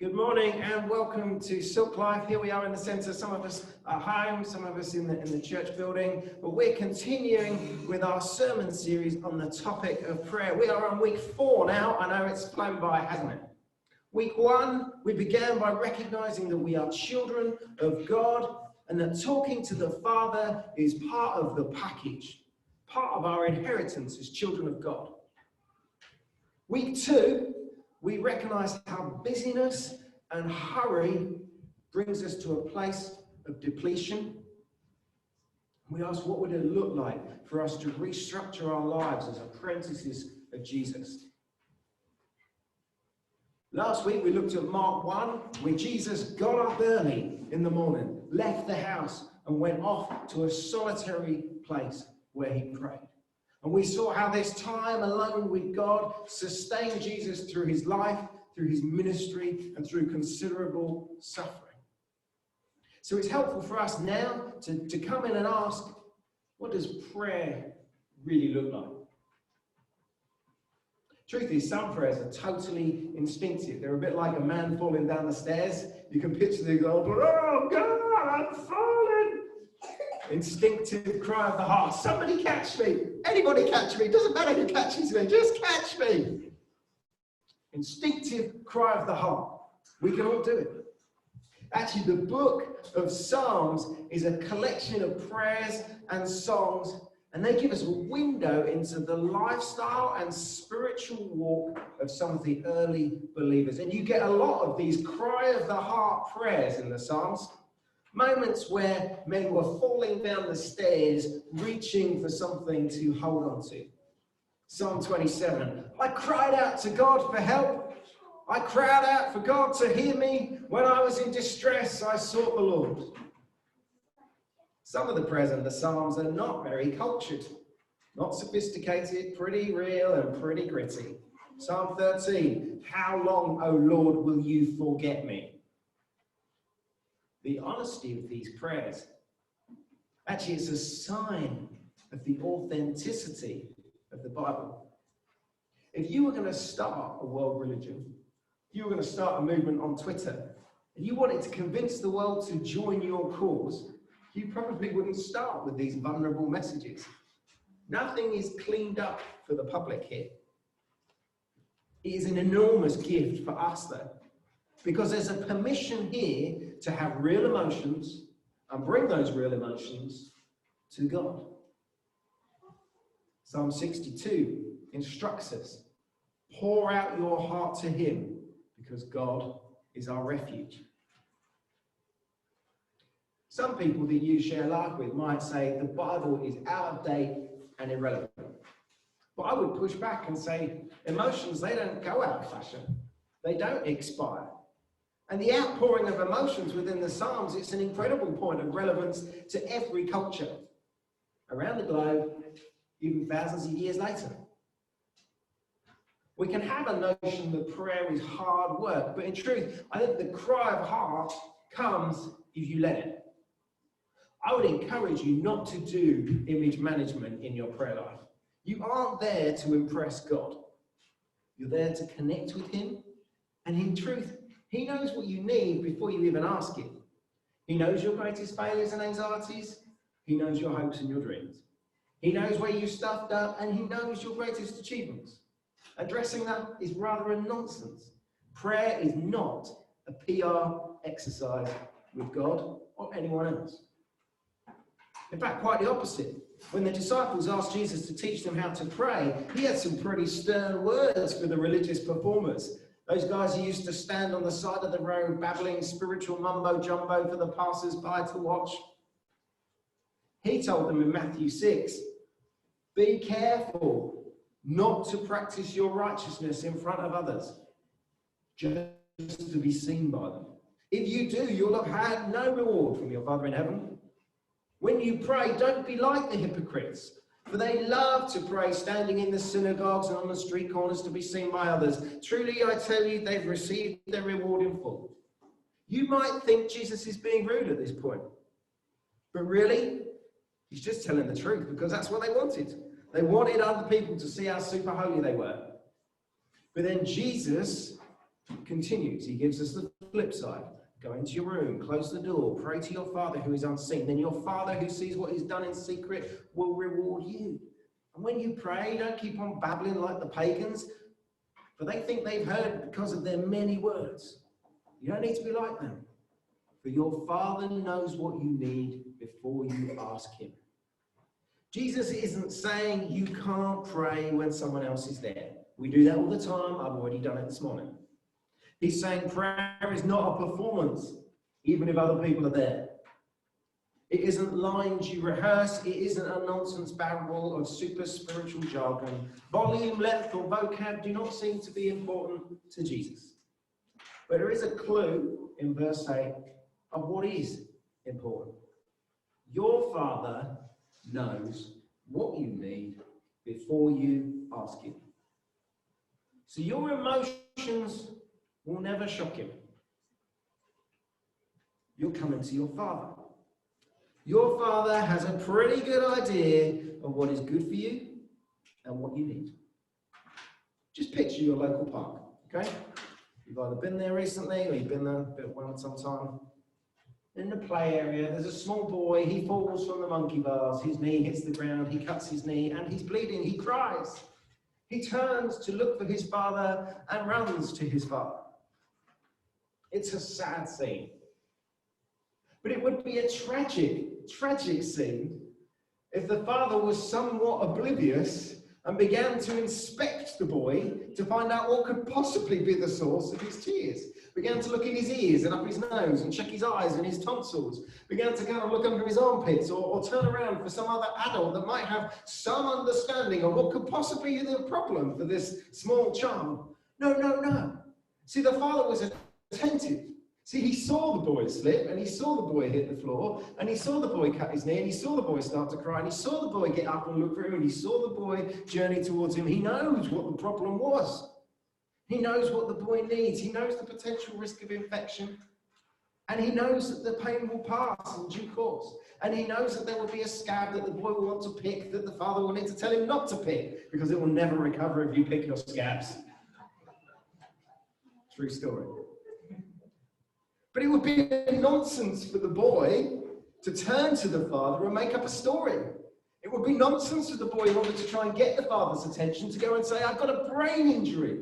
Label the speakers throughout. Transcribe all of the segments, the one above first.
Speaker 1: Good morning and welcome to Silk Life. Here we are in the centre, some of us at home, some of us in the church building, but we're continuing with our sermon series on the topic of prayer. We are on week 4 now. I know it's flown by, hasn't it? Week 1, we began by recognising that we are children of God and that talking to the Father is part of the package, part of our inheritance as children of God. Week 2, we recognise how busyness and hurry brings us to a place of depletion. We asked, what would it look like for us to restructure our lives as apprentices of Jesus? Last week we looked at Mark 1, where Jesus got up early in the morning, left the house and went off to a solitary place where he prayed. And we saw how this time alone with God sustained Jesus through his life, through his ministry, and through considerable suffering. So it's helpful for us now to come in and ask, what does prayer really look like? Truth is, some prayers are totally instinctive. They're a bit like a man falling down the stairs. You can picture the guy, oh God, I'm falling. Instinctive cry of the heart. Somebody catch me. Anybody catch me. It doesn't matter who catches me. Just catch me. Instinctive cry of the heart. We can all do it. Actually, the book of Psalms is a collection of prayers and songs, and they give us a window into the lifestyle and spiritual walk of some of the early believers. And you get a lot of these cry of the heart prayers in the Psalms. Moments where men were falling down the stairs, reaching for something to hold on to. Psalm 27, I cried out to God for help. I cried out for God to hear me. When I was in distress, I sought the Lord. Some of the prayers in the Psalms are not very cultured, not sophisticated, pretty real and pretty gritty. Psalm 13, how long, O Lord, will you forget me? The honesty of these prayers, actually it's a sign of the authenticity of the Bible. If you were going to start a world religion, if you were going to start a movement on Twitter, and you wanted to convince the world to join your cause, you probably wouldn't start with these vulnerable messages. Nothing is cleaned up for the public here. It is an enormous gift for us though, because there's a permission here to have real emotions and bring those real emotions to God. Psalm 62 instructs us, pour out your heart to him because God is our refuge. Some people that you share life with might say the Bible is out of date and irrelevant. But I would push back and say emotions, they don't go out of fashion. They don't expire. And the outpouring of emotions within the Psalms, it's an incredible point of relevance to every culture around the globe, even thousands of years later. We can have a notion that prayer is hard work, but in truth, I think the cry of heart comes if you let it. I would encourage you not to do image management in your prayer life. You aren't there to impress God. You're there to connect with him, and in truth, he knows what you need before you even ask him. He knows your greatest failures and anxieties. He knows your hopes and your dreams. He knows where you stuffed up, and he knows your greatest achievements. Addressing that is rather a nonsense. Prayer is not a PR exercise with God or anyone else. In fact, quite the opposite. When the disciples asked Jesus to teach them how to pray, he had some pretty stern words for the religious performers. Those guys who used to stand on the side of the road babbling spiritual mumbo-jumbo for the passers-by to watch. He told them in Matthew 6, be careful not to practice your righteousness in front of others, just to be seen by them. If you do, you'll have had no reward from your Father in heaven. When you pray, don't be like the hypocrites, for they love to pray standing in the synagogues and on the street corners to be seen by others. Truly, I tell you, they've received their reward in full. You might think Jesus is being rude at this point, but really, he's just telling the truth because that's what they wanted. They wanted other people to see how super holy they were. But then Jesus Continues. He gives us the flip side. Go into your room, close the door, pray to your Father who is unseen. Then your Father who sees what is done in secret will reward you. And when you pray, don't keep on babbling like the pagans, for they think they've heard because of their many words. You don't need to be like them, for your Father knows what you need before you ask him. Jesus isn't saying you can't pray when someone else is there. We do that all the time. I've already done it this morning. He's saying prayer is not a performance, even if other people are there. It isn't lines you rehearse. It isn't a nonsense barrel of super spiritual jargon. Volume, length, or vocab do not seem to be important to Jesus. But there is a clue in verse 8 of what is important. Your Father knows what you need before you ask him. So your emotions will never shock him. You're coming to your Father. Your Father has a pretty good idea of what is good for you and what you need. Just picture your local park, okay? You've either been there recently or you've been there a bit once sometime. In the play area, there's a small boy. He falls from the monkey bars. His knee hits the ground. He cuts his knee and he's bleeding. He cries. He turns to look for his father and runs to his father. It's a sad scene. But it would be a tragic scene if the father was somewhat oblivious and began to inspect the boy to find out what could possibly be the source of his tears. Began to look in his ears and up his nose and check his eyes and his tonsils. Began to kind of look under his armpits or turn around for some other adult that might have some understanding of what could possibly be the problem for this small child. No. See, the father was attentive. See, he saw the boy slip, and he saw the boy hit the floor, and he saw the boy cut his knee, and he saw the boy start to cry, and he saw the boy get up and look for him, and he saw the boy journey towards him. He knows what the problem was. He knows what the boy needs. He knows the potential risk of infection, and he knows that the pain will pass in due course. And he knows that there will be a scab that the boy will want to pick that the father will need to tell him not to pick, because it will never recover if you pick your scabs. True story. But it would be nonsense for the boy to turn to the father and make up a story. It would be nonsense for the boy in order to try and get the father's attention to go and say, I've got a brain injury.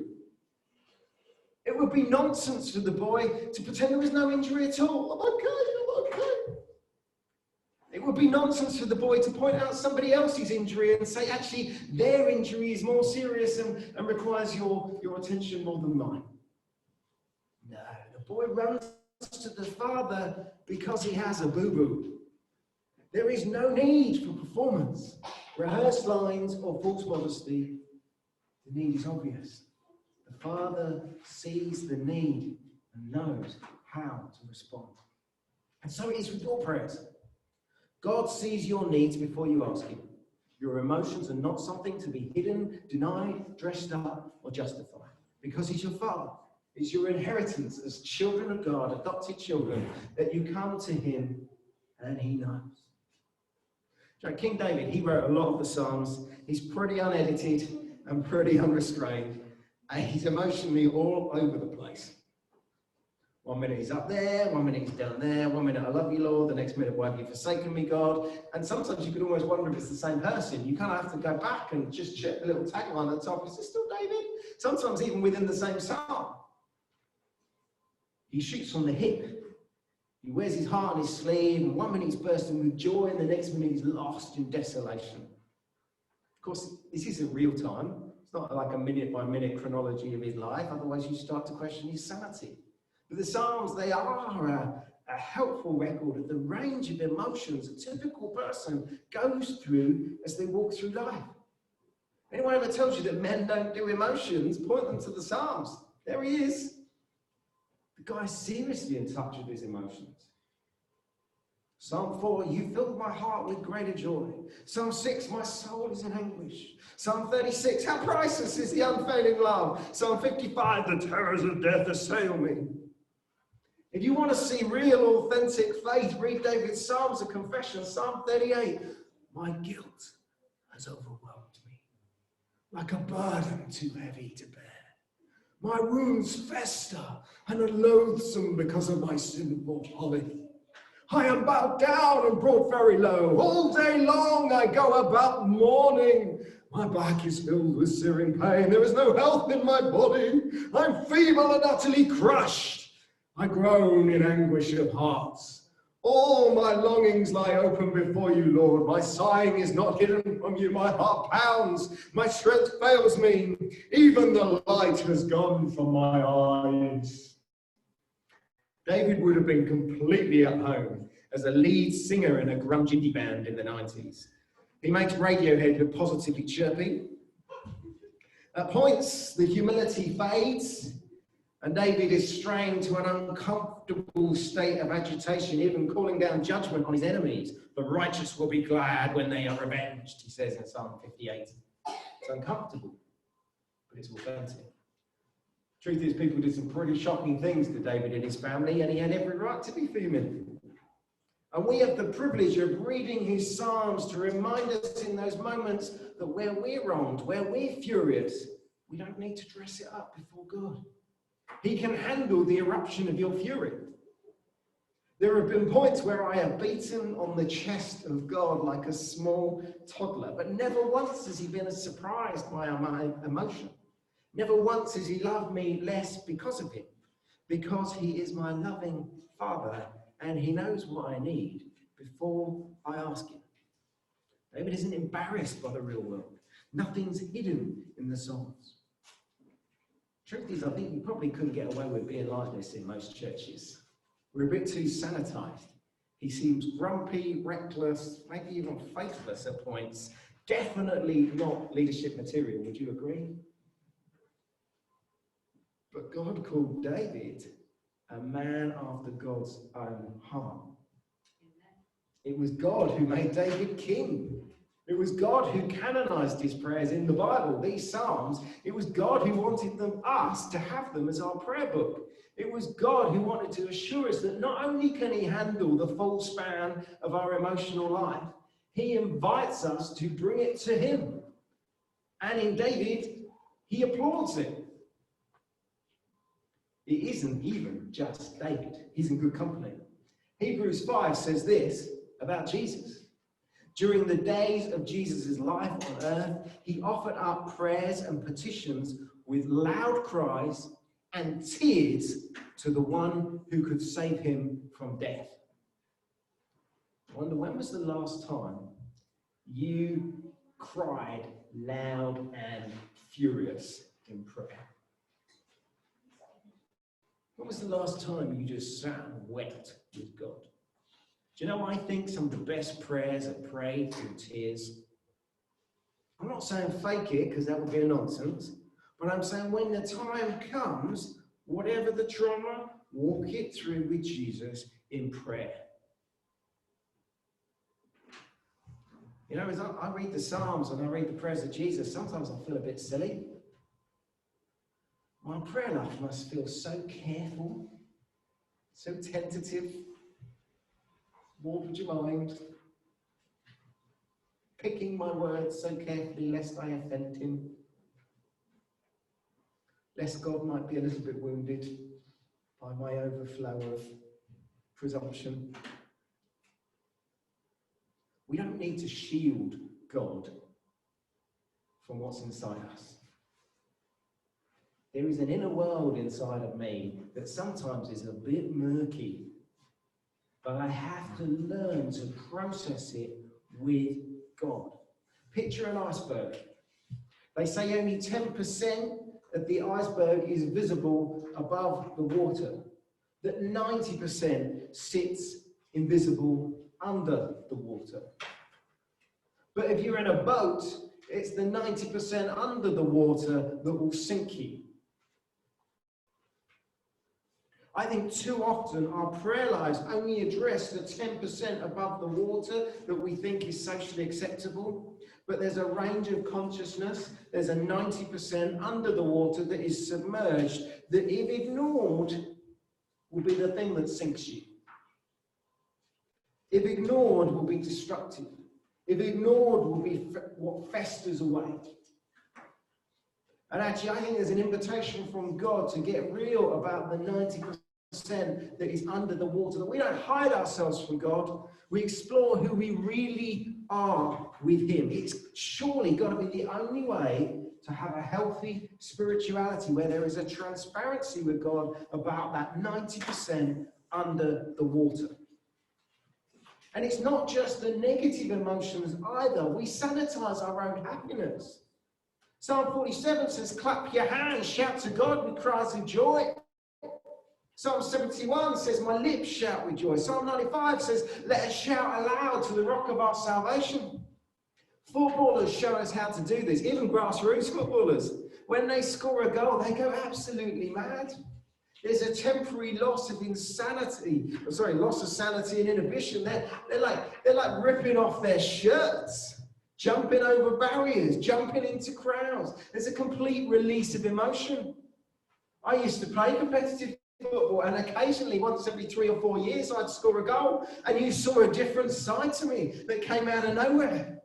Speaker 1: It would be nonsense for the boy to pretend there was no injury at all. I'm okay. It would be nonsense for the boy to point out somebody else's injury and say, actually, their injury is more serious and requires your attention more than mine. No, the boy runs to the father because he has a boo-boo. There is no need for performance, rehearsed lines, or false modesty. The need is obvious. The father sees the need and knows how to respond. And so it is with your prayers. God sees your needs before you ask him. Your emotions are not something to be hidden, denied, dressed up, or justified, because he's your father. It's your inheritance as children of God, adopted children, that you come to him and he knows. So King David, he wrote a lot of the Psalms. He's pretty unedited and pretty unrestrained, and he's emotionally all over the place. 1 minute he's up there, 1 minute he's down there, 1 minute I love you, Lord, the next minute, why have you forsaken me, God? And sometimes you could almost wonder if it's the same person. You kind of have to go back and just check the little tagline at the top. Is this still David? Sometimes even within the same psalm. He shoots from the hip. He wears his heart on his sleeve, and 1 minute he's bursting with joy, and the next minute he's lost in desolation. Of course, this isn't real time. It's not like a minute-by-minute chronology of his life, otherwise you start to question his sanity. But the Psalms, they are a helpful record of the range of emotions a typical person goes through as they walk through life. Anyone ever tells you that men don't do emotions, point them to the Psalms. There he is. The guy's seriously in touch with his emotions. Psalm 4, you filled my heart with greater joy. Psalm 6, my soul is in anguish. Psalm 36, how priceless is the unfailing love. Psalm 55, the terrors of death assail me. If you want to see real, authentic faith, read David's Psalms of confession. Psalm 38, my guilt has overwhelmed me, like a burden too heavy to bear. My wounds fester and are loathsome because of my sinful folly. I am bowed down and brought very low. All day long I go about mourning. My back is filled with searing pain. There is no health in my body. I'm feeble and utterly crushed. I groan in anguish of heart. All my longings lie open before you, Lord. My sighing is not hidden from you. My heart pounds. My strength fails me. Even the light has gone from my eyes. David would have been completely at home as a lead singer in a grunge indie band in the 90s. He makes Radiohead look positively chirpy. At points, the humility fades, and David is strained to an uncomfortable state of agitation, even calling down judgment on his enemies. The righteous will be glad when they are revenged, he says in Psalm 58. It's uncomfortable, but it's authentic. Truth is, people did some pretty shocking things to David and his family, and he had every right to be fuming. And we have the privilege of reading his Psalms to remind us in those moments that where we're wronged, where we're furious, we don't need to dress it up before God. He can handle the eruption of your fury. There have been points where I have beaten on the chest of God like a small toddler, but never once has he been surprised by my emotion. Never once has he loved me less because of it, because he is my loving Father and he knows what I need before I ask him. David isn't embarrassed by the real world. Nothing's hidden in the Psalms. Truth is, I think you probably couldn't get away with being like this in most churches. We're a bit too sanitized. He seems grumpy, reckless, maybe even faithless at points. Definitely not leadership material, would you agree? But God called David a man after God's own heart. It was God who made David king. It was God who canonized his prayers in the Bible, these Psalms. It was God who wanted us to have them as our prayer book. It was God who wanted to assure us that not only can he handle the full span of our emotional life, he invites us to bring it to him. And in David, he applauds it. It isn't even just David. He's in good company. Hebrews 5 says this about Jesus. During the days of Jesus' life on earth, he offered up prayers and petitions with loud cries and tears to the one who could save him from death. I wonder, when was the last time you cried loud and furious in prayer? When was the last time you just sat and wept with God? Do you know, I think some of the best prayers are prayed through tears. I'm not saying fake it, because that would be a nonsense, but I'm saying when the time comes, whatever the trauma, walk it through with Jesus in prayer. You know, as I read the Psalms and I read the prayers of Jesus, sometimes I feel a bit silly. My prayer life must feel so careful, so tentative. Warped your mind, picking my words so carefully lest I offend him, lest God might be a little bit wounded by my overflow of presumption. We don't need to shield God from what's inside us. There is an inner world inside of me that sometimes is a bit murky, but I have to learn to process it with God. Picture an iceberg. They say only 10% of the iceberg is visible above the water, that 90% sits invisible under the water. But if you're in a boat, it's the 90% under the water that will sink you. I think too often our prayer lives only address the 10% above the water that we think is socially acceptable, but there's a range of consciousness, there's a 90% under the water that is submerged, that if ignored, will be the thing that sinks you. If ignored, will be destructive. If ignored, will be what festers away. And actually, I think there's an invitation from God to get real about the 90% that is under the water, that we don't hide ourselves from God. We explore who we really are with him. It's surely got to be the only way to have a healthy spirituality where there is a transparency with God about that 90% under the water. And it's not just the negative emotions either. We sanitize our own happiness. Psalm 47 says, clap your hands, shout to God with cries of joy. Psalm 71 says, my lips shout with joy. Psalm 95 says, let us shout aloud to the rock of our salvation. Footballers show us how to do this, even grassroots footballers. When they score a goal, they go absolutely mad. There's a temporary loss of sanity and inhibition. They're like ripping off their shirts, jumping over barriers, jumping into crowds. There's a complete release of emotion. I used to play competitive football, and occasionally, once every 3 or 4 years, I'd score a goal, and you saw a different side to me that came out of nowhere.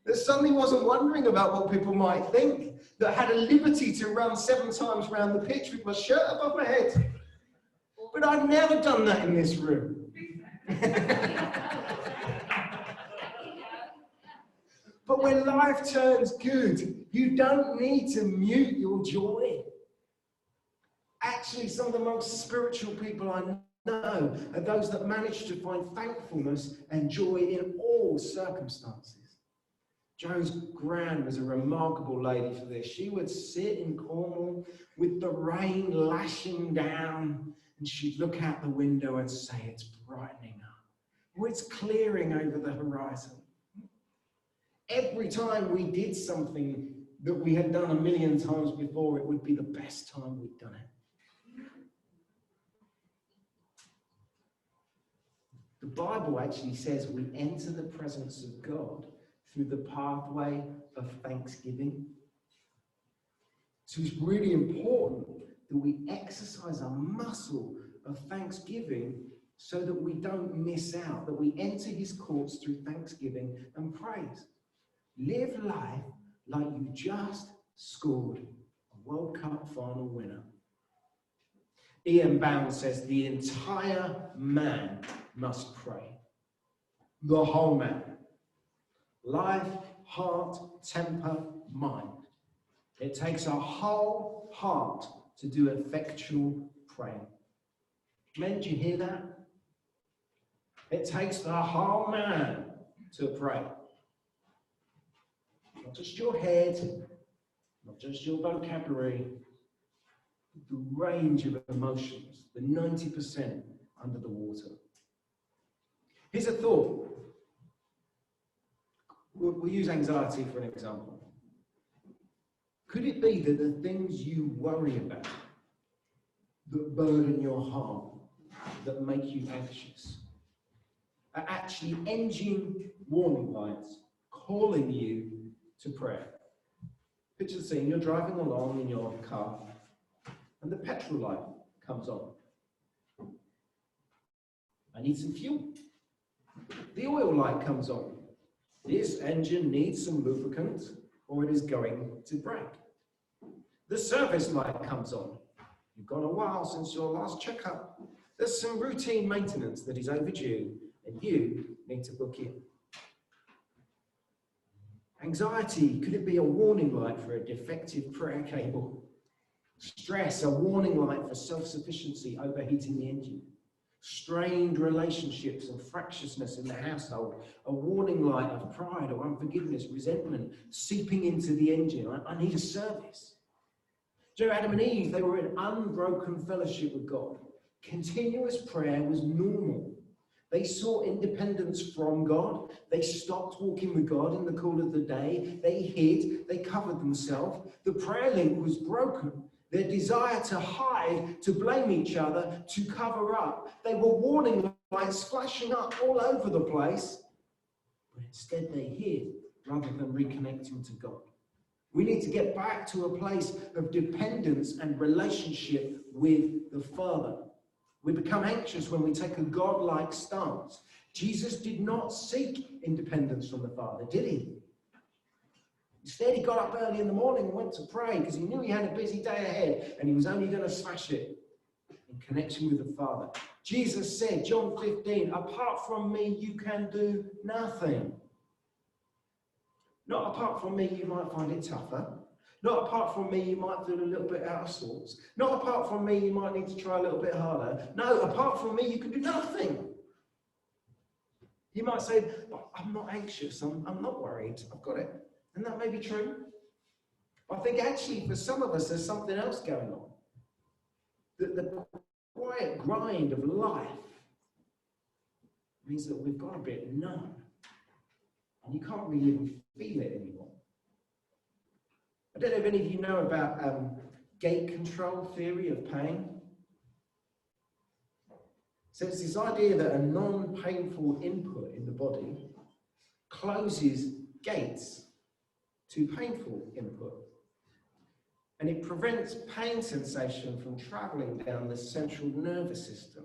Speaker 1: That suddenly wasn't wondering about what people might think, that had a liberty to run 7 times around the pitch with my shirt above my head. But I'd never done that in this room. But when life turns good, you don't need to mute your joy. Actually, some of the most spiritual people I know are those that manage to find thankfulness and joy in all circumstances. Jo's gran was a remarkable lady for this. She would sit in Cornwall with the rain lashing down, and she'd look out the window and say, it's brightening up. Or it's clearing over the horizon. Every time we did something that we had done 1,000,000 times before, it would be the best time we'd done it. The Bible actually says we enter the presence of God through the pathway of thanksgiving. So it's really important that we exercise a muscle of thanksgiving so that we don't miss out, that we enter his courts through thanksgiving and praise. Live life like you just scored a World Cup final winner. Ian Bound says the entire man must pray. The whole man. Life, heart, temper, mind. It takes a whole heart to do effectual praying. Men, do you hear that? It takes the whole man to pray. Not just your head, not just your vocabulary, the range of emotions, the 90% under the water. Here's a thought. We'll use anxiety for an example. Could it be that the things you worry about, that burden your heart, that make you anxious, are actually engine warning lights calling you to prayer? Picture the scene, you're driving along in your car and the petrol light comes on. I need some fuel. The oil light comes on. This engine needs some lubricant or it is going to break. The service light comes on. You've gone a while since your last checkup. There's some routine maintenance that is overdue and you need to book in. Anxiety, could it be a warning light for a defective prayer cable? Stress, a warning light for self-sufficiency overheating the engine. Strained relationships and fractiousness in the household, a warning light of pride or unforgiveness, resentment seeping into the engine. I need a service. So Adam and Eve, they were in unbroken fellowship with God. Continuous prayer was normal. They sought independence from God. They stopped walking with God in the cool of the day. They hid. They covered themselves. The prayer link was broken. Their desire to hide, to blame each other, to cover up. They were warning lights flashing up all over the place. But instead they hid rather than reconnecting to God. We need to get back to a place of dependence and relationship with the Father. We become anxious when we take a God-like stance. Jesus did not seek independence from the Father, did he? Instead, he got up early in the morning and went to pray because he knew he had a busy day ahead and he was only going to smash it in connection with the Father. Jesus said, John 15, apart from me, you can do nothing. Not apart from me, you might find it tougher. Not apart from me, you might feel a little bit out of sorts. Not apart from me, you might need to try a little bit harder. No, apart from me, you can do nothing. You might say, but I'm not anxious, I'm not worried, I've got it. And that may be true. I think actually for some of us, there's something else going on. The quiet grind of life means that we've got a bit numb. And you can't really even feel it anymore. I don't know if any of you know about gate control theory of pain. So it's this idea that a non-painful input in the body closes gates to painful input. And it prevents pain sensation from traveling down the central nervous system.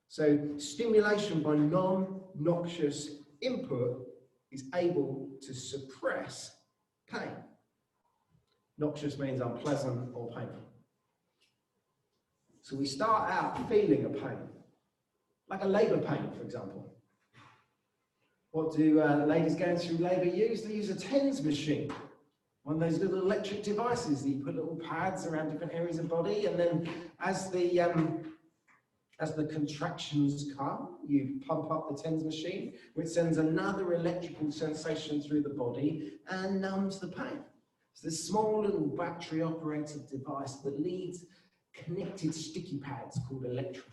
Speaker 1: So stimulation by non-noxious input is able to suppress pain. Noxious means unpleasant or painful. So we start out feeling a pain, like a labour pain, for example. What do ladies going through labour use? They use a TENS machine, one of those little electric devices that you put little pads around different areas of the body, and then as the contractions come, you pump up the TENS machine, which sends another electrical sensation through the body and numbs the pain. It's this small little battery-operated device that leads connected sticky pads called electrodes.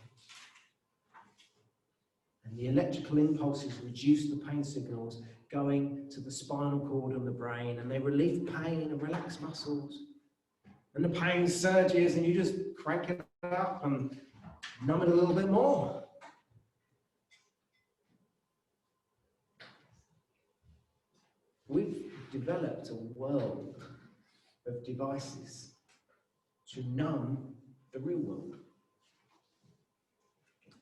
Speaker 1: And the electrical impulses reduce the pain signals going to the spinal cord and the brain, and they relieve pain and relax muscles. And the pain surges, and you just crank it up and numb it a little bit more. We've developed a world of devices to numb the real world.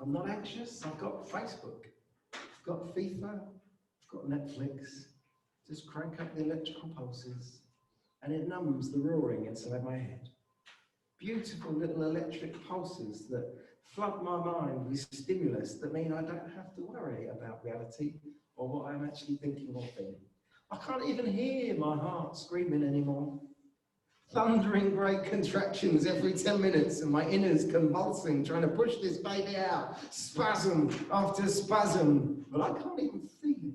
Speaker 1: I'm not anxious, I've got Facebook, I've got FIFA, I've got Netflix. Just crank up the electrical pulses and it numbs the roaring inside my head. Beautiful little electric pulses that flood my mind with stimulus that mean I don't have to worry about reality or what I'm actually thinking or feeling. I can't even hear my heart screaming anymore. Thundering great contractions every 10 minutes and my innards convulsing, trying to push this baby out, spasm after spasm, but I can't even feel it.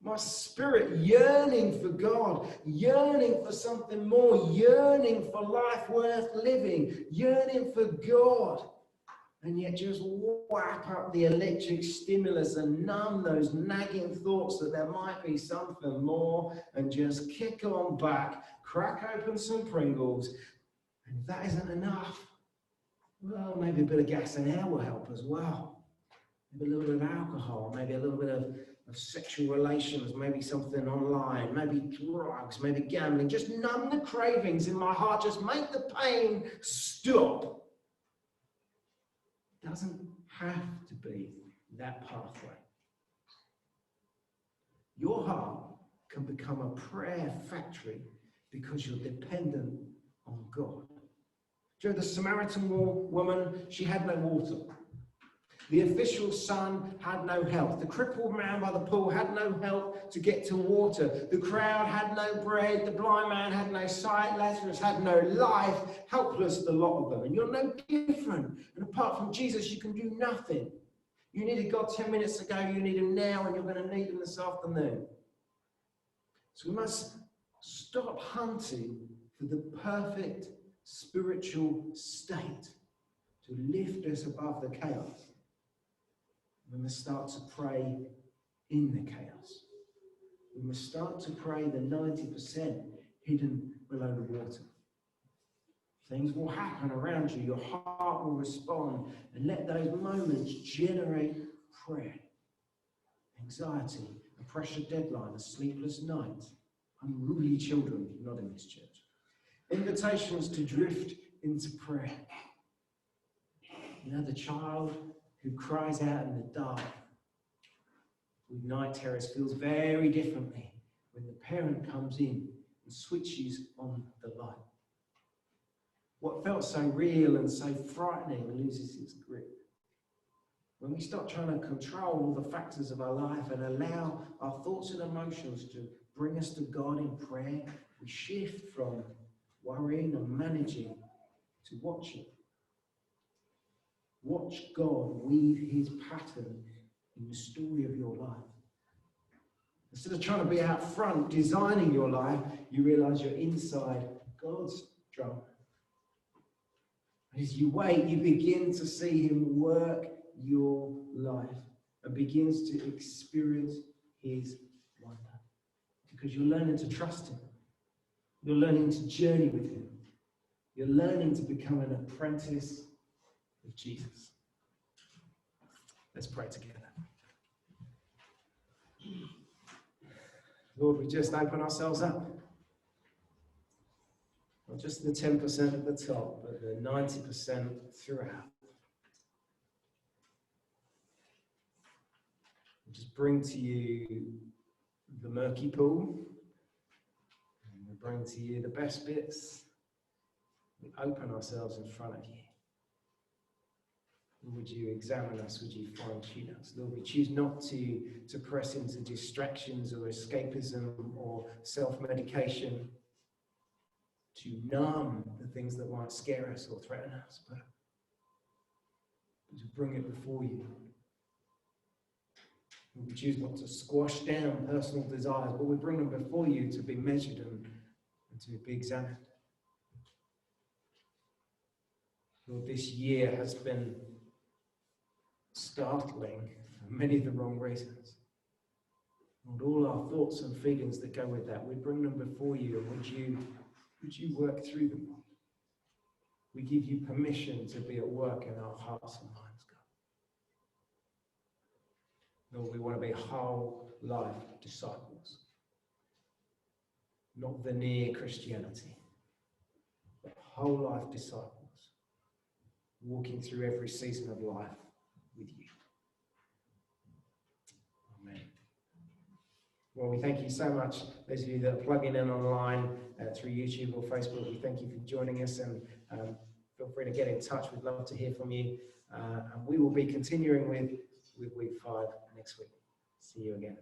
Speaker 1: My spirit yearning for God, yearning for something more, yearning for life worth living, yearning for God, and yet just whap up the electric stimulus and numb those nagging thoughts that there might be something more and just kick on back, crack open some Pringles, and if that isn't enough, well, maybe a bit of gas and air will help as well. Maybe a little bit of alcohol, maybe a little bit of sexual relations, maybe something online, maybe drugs, maybe gambling. Just numb the cravings in my heart, just make the pain stop. It doesn't have to be that pathway. Your heart can become a prayer factory because you're dependent on God. Do you know the Samaritan woman? She had no water. The official son had no help. The crippled man by the pool had no help to get to water. The crowd had no bread. The blind man had no sight. Lazarus had no life. Helpless, the lot of them. And you're no different. And apart from Jesus, you can do nothing. You needed God 10 minutes ago. You need him now, and you're going to need him this afternoon. So we must stop hunting for the perfect spiritual state to lift us above the chaos. We must start to pray in the chaos. We must start to pray the 90% hidden below the water. Things will happen around you. Your heart will respond. And let those moments generate prayer. Anxiety, a pressure deadline, a sleepless night, unruly children, not in this church. Invitations to drift into prayer. You know, the child who cries out in the dark with night terrors feels very differently when the parent comes in and switches on the light. What felt so real and so frightening loses its grip. When we stop trying to control all the factors of our life and allow our thoughts and emotions to bring us to God in prayer, we shift from worrying and managing to watching. Watch God weave his pattern in the story of your life. Instead of trying to be out front designing your life, you realize you're inside God's drama. As you wait, you begin to see him work your life and begins to experience his wonder. Because you're learning to trust him. You're learning to journey with him. You're learning to become an apprentice of Jesus. Let's pray together. Lord, we just open ourselves up. Not just the 10% at the top, but the 90% throughout. We just bring to you the murky pool. And we bring to you the best bits. We open ourselves in front of you. Would you examine us? Would you fine-tune us? Lord, we choose not to press into distractions or escapism or self-medication to numb the things that might scare us or threaten us, but to bring it before you. We choose not to squash down personal desires, but we bring them before you to be measured and to be examined. Lord, this year has been startling for many of the wrong reasons. Lord, all our thoughts and feelings that go with that, we bring them before you, and would you work through them? We give you permission to be at work in our hearts and minds, God. Lord, we want to be whole life disciples, not veneer Christianity, but whole life disciples, walking through every season of life with you. Amen. Well, we thank you so much, those of you that are plugging in online through YouTube or Facebook. We thank you for joining us, and feel free to get in touch. We'd love to hear from you. And we will be continuing with week 5 next week. See you again.